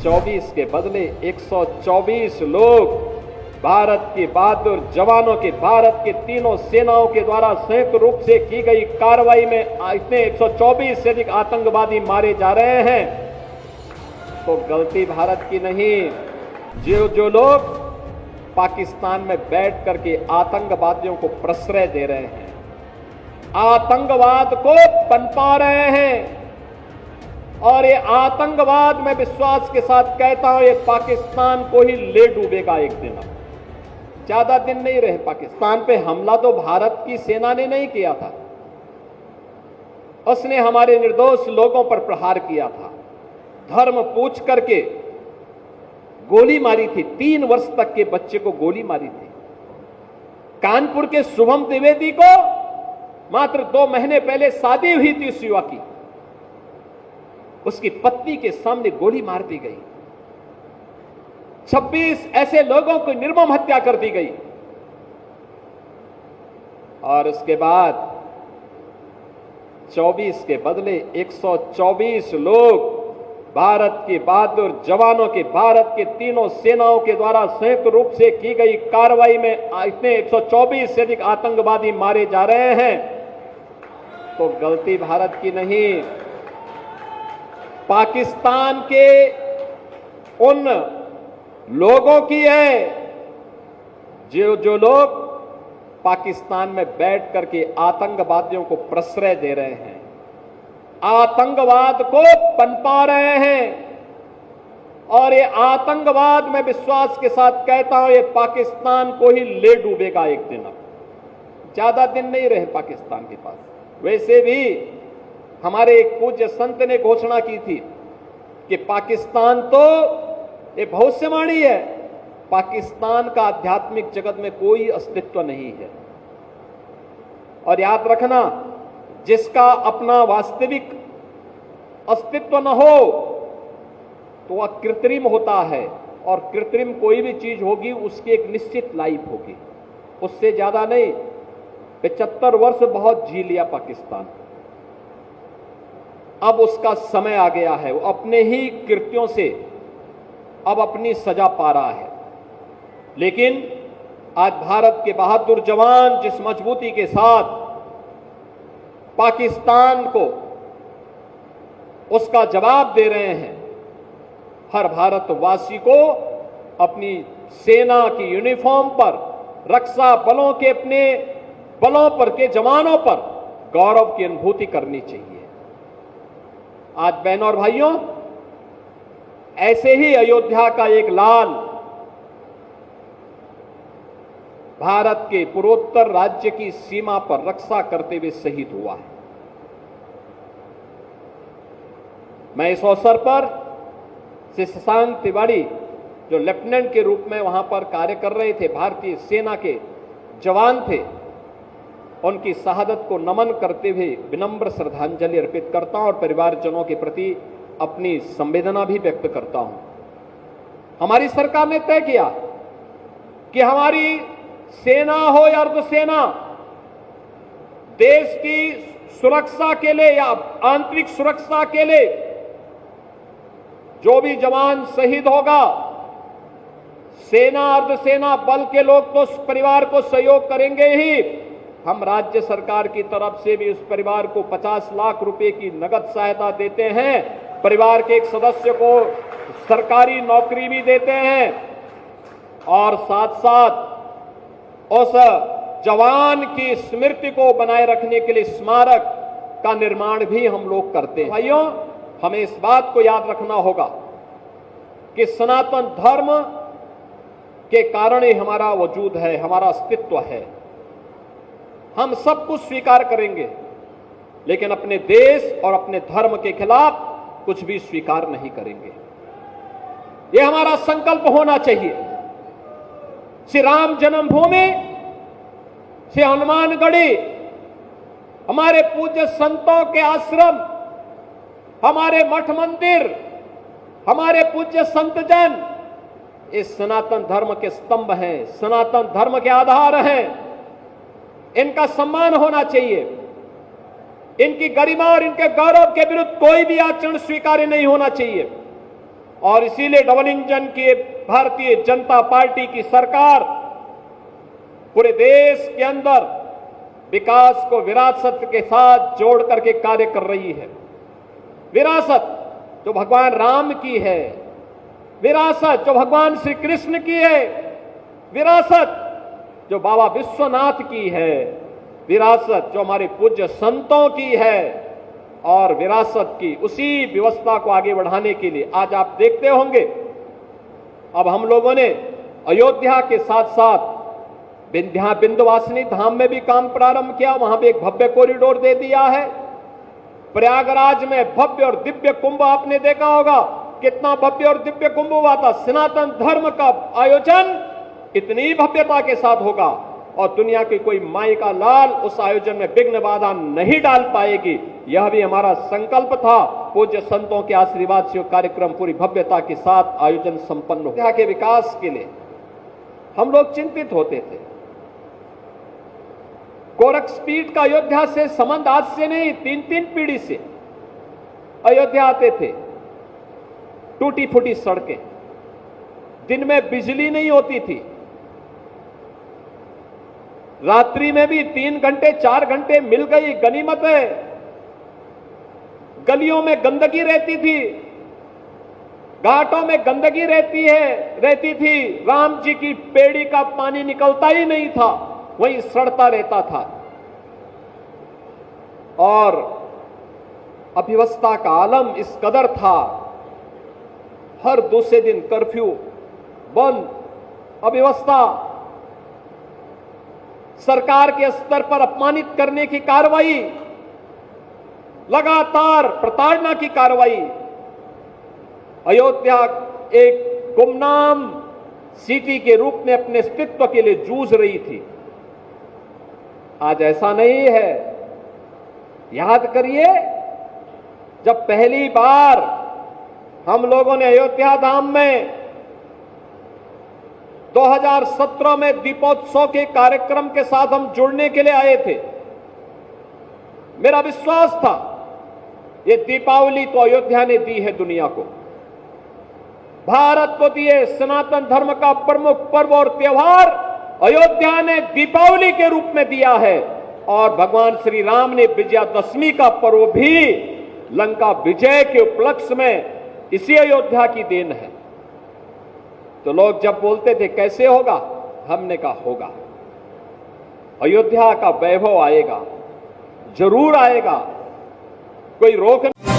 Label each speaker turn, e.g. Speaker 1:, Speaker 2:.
Speaker 1: 24 के बदले 124 लोग भारत के बहादुर जवानों के, भारत के तीनों सेनाओं के द्वारा संयुक्त रूप से की गई कार्रवाई में इतने 124 से अधिक आतंकवादी मारे जा रहे हैं। तो गलती भारत की नहीं, जो लोग पाकिस्तान में बैठ करके आतंकवादियों को प्रश्रय दे रहे हैं, आतंकवाद को पनपा रहे हैं, और ये आतंकवाद मैं विश्वास के साथ कहता हूं ये पाकिस्तान को ही ले डूबेगा एक दिन। ज्यादा दिन नहीं रहे। पाकिस्तान पे हमला तो भारत की सेना ने नहीं किया था, उसने हमारे निर्दोष लोगों पर प्रहार किया था, धर्म पूछ करके गोली मारी थी, 3 वर्ष तक के बच्चे को गोली मारी थी। कानपुर के शुभम द्विवेदी को मात्र 2 महीने पहले शादी हुई थी उस युवक की, उसकी पत्नी के सामने गोली मार दी गई। 26 ऐसे लोगों को निर्मम हत्या कर दी गई। और उसके बाद 24 के बदले 124 लोग भारत के बहादुर जवानों के, भारत के तीनों सेनाओं के द्वारा संयुक्त रूप से की गई कार्रवाई में इतने 124 से अधिक आतंकवादी मारे जा रहे हैं। तो गलती भारत की नहीं, पाकिस्तान के उन लोगों की है जो लोग पाकिस्तान में बैठ करके आतंकवादियों को प्रश्रय दे रहे हैं, आतंकवाद को पनपा रहे हैं। और ये आतंकवाद मैं विश्वास के साथ कहता हूं ये पाकिस्तान को ही ले डूबेगा एक दिन। ज्यादा दिन नहीं रहे पाकिस्तान के पास। वैसे भी हमारे एक पूज्य संत ने घोषणा की थी कि पाकिस्तान तो ये भविष्यवाणी है, पाकिस्तान का आध्यात्मिक जगत में कोई अस्तित्व नहीं है। और याद रखना, जिसका अपना वास्तविक अस्तित्व न हो तो वह कृत्रिम होता है, और कृत्रिम कोई भी चीज होगी उसकी एक निश्चित लाइफ होगी, उससे ज्यादा नहीं। 75 वर्ष बहुत जी लिया पाकिस्तान, अब उसका समय आ गया है, वो अपने ही कृत्यों से अब अपनी सजा पा रहा है। लेकिन आज भारत के बहादुर जवान जिस मजबूती के साथ पाकिस्तान को उसका जवाब दे रहे हैं, हर भारतवासी को अपनी सेना की यूनिफॉर्म पर, रक्षा बलों के अपने बलों पर के जवानों पर गौरव की अनुभूति करनी चाहिए। आज बहनों और भाइयों, ऐसे ही अयोध्या का एक लाल भारत के पूर्वोत्तर राज्य की सीमा पर रक्षा करते हुए शहीद हुआ है। मैं इस अवसर पर श्री शशांक तिवारी जो लेफ्टिनेंट के रूप में वहां पर कार्य कर रहे थे, भारतीय सेना के जवान थे, उनकी शहादत को नमन करते हुए विनम्र श्रद्धांजलि अर्पित करता हूं और परिवारजनों के प्रति अपनी संवेदना भी व्यक्त करता हूं। हमारी सरकार ने तय किया कि हमारी सेना हो या अर्धसेना, देश की सुरक्षा के लिए या आंतरिक सुरक्षा के लिए जो भी जवान शहीद होगा, सेना अर्धसेना बल के लोग तो उस परिवार को सहयोग करेंगे ही, हम राज्य सरकार की तरफ से भी उस परिवार को 50 लाख रुपए की नगद सहायता देते हैं, परिवार के एक सदस्य को सरकारी नौकरी भी देते हैं, और साथ साथ उस जवान की स्मृति को बनाए रखने के लिए स्मारक का निर्माण भी हम लोग करते हैं। भाइयों, हमें इस बात को याद रखना होगा कि सनातन धर्म के कारण ही हमारा वजूद है, हमारा अस्तित्व है। हम सब कुछ स्वीकार करेंगे, लेकिन अपने देश और अपने धर्म के खिलाफ कुछ भी स्वीकार नहीं करेंगे। यह हमारा संकल्प होना चाहिए। श्री राम जन्मभूमि, श्री हनुमानगढ़ी, हमारे पूज्य संतों के आश्रम, हमारे मठ मंदिर, हमारे पूज्य संतजन, इस सनातन धर्म के स्तंभ हैं, सनातन धर्म के आधार हैं। इनका सम्मान होना चाहिए। इनकी गरिमा और इनके गौरव के विरुद्ध कोई भी आचरण स्वीकार्य नहीं होना चाहिए। और इसीलिए डबल इंजन की भारतीय जनता पार्टी की सरकार पूरे देश के अंदर विकास को विरासत के साथ जोड़ करके कार्य कर रही है। विरासत जो भगवान राम की है, विरासत जो भगवान श्री कृष्ण की है, विरासत जो बाबा विश्वनाथ की है, विरासत जो हमारे पूज्य संतों की है, और विरासत की उसी व्यवस्था को आगे बढ़ाने के लिए आज आप देखते होंगे अब हम लोगों ने अयोध्या के साथ साथ विंध्यवासिनी धाम में भी काम प्रारंभ किया, वहां भी एक भव्य कॉरिडोर दे दिया है। प्रयागराज में भव्य और दिव्य कुंभ आपने देखा होगा, कितना भव्य और दिव्य कुंभ हुआ था। सनातन धर्म का आयोजन इतनी भव्यता के साथ होगा और दुनिया की कोई माई का लाल उस आयोजन में विघ्न बाधा नहीं डाल पाएगी। यह भी हमारा संकल्प था। पूज्य संतों के आशीर्वाद से कार्यक्रम पूरी भव्यता के साथ आयोजन संपन्न हो। के विकास के लिए हम लोग चिंतित होते थे। गोरखपीठ का अयोध्या से संबंध आज से नहीं, 3 पीढ़ी से अयोध्या आते थे। टूटी फूटी सड़कें, दिन में बिजली नहीं होती थी, रात्रि में भी 3 घंटे 4 घंटे मिल गई गनीमत है। गलियों में गंदगी रहती थी, घाटों में गंदगी रहती थी। राम जी की पेड़ी का पानी निकलता ही नहीं था, वहीं सड़ता रहता था। और अव्यवस्था का आलम इस कदर था, हर दूसरे दिन कर्फ्यू बंद, अव्यवस्था, सरकार के स्तर पर अपमानित करने की कार्रवाई, लगातार प्रताड़ना की कार्रवाई। अयोध्या एक गुमनाम सिटी के रूप में अपने अस्तित्व के लिए जूझ रही थी। आज ऐसा नहीं है। याद करिए, जब पहली बार हम लोगों ने अयोध्या धाम में 2017 में दीपोत्सव के कार्यक्रम के साथ हम जुड़ने के लिए आए थे। मेरा विश्वास था ये दीपावली तो अयोध्या ने दी है दुनिया को, भारत को दिए सनातन धर्म का प्रमुख पर्व और त्योहार अयोध्या ने दीपावली के रूप में दिया है। और भगवान श्री राम ने विजयादशमी का पर्व भी लंका विजय के उपलक्ष्य में इसी अयोध्या की देन है। तो लोग जब बोलते थे कैसे होगा, हमने कहा होगा। अयोध्या का वैभव आएगा, जरूर आएगा, कोई रोक नहीं।